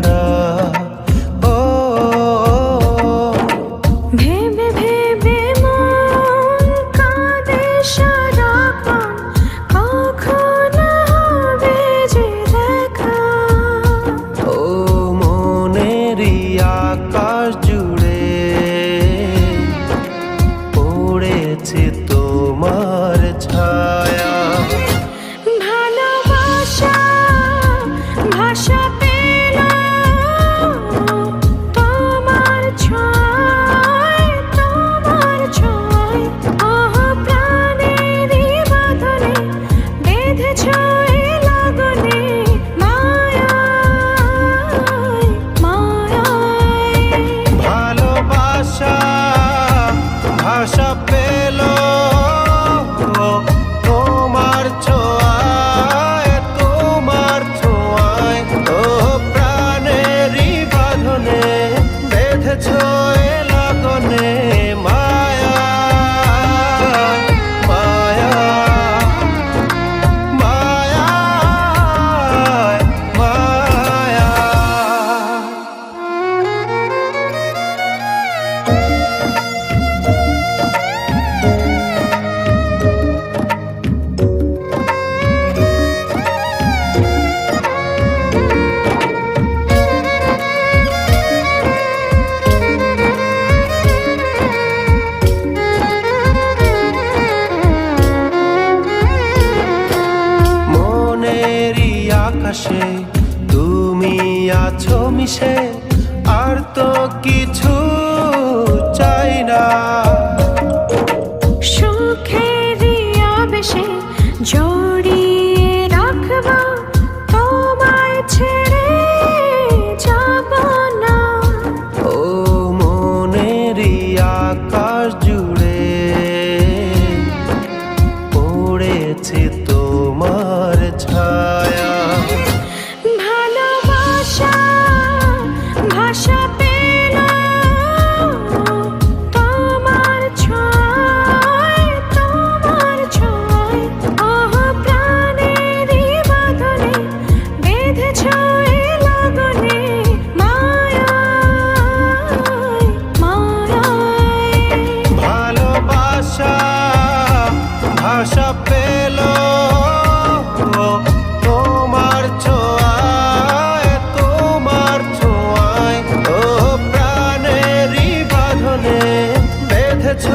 ভরা। ও ভেবে ভেবে মন কাঁদে সারাক্ষণ, কখন হবে যে দেখা। ও মনেরই আকাশ জুড়ে পড়েছে তোমার ছায়া। ভালোবাসা ভাষা পেল তোমার ছোঁয়ায়, তোমার ছোঁয়ায়। ওহ প্রাণেরই বাঁধনে বেঁধেছ এ লগনে, মায়ায় মায়ায়। ভালোবাসা ভাষা পেল তোমার ছোঁয়ায়, তোমার ছোঁয়ায়। ও প্রাণেরই বাঁধনে বেঁধেছ এ লগনে, মায়া মায়া মায়া মায়া। মনেরই আকাশে তুমি আছো মিশে, আর তো কিছু চাই না। সুখেরই আবেশে জড়িয়ে রাখবো, তোমায় ছেড়ে যাব না। ও মনেরই আকাশ জুড়ে পড়েছে তোমার ছায়া। ভালোবাসা ভাষা পেল তোমার ছোঁয়ায়, তোমার ছোঁয়ায়। ওহ প্রাণেরই বাঁধনে বেঁধেছ এ লগনে, মায়ায় মায়ায়। ভালোবাসা ভাষা পেল তোমার ছোঁয়ায়, তোমার ছোঁয়ায়। ও প্রাণেরই বাঁধনে বেঁধেছ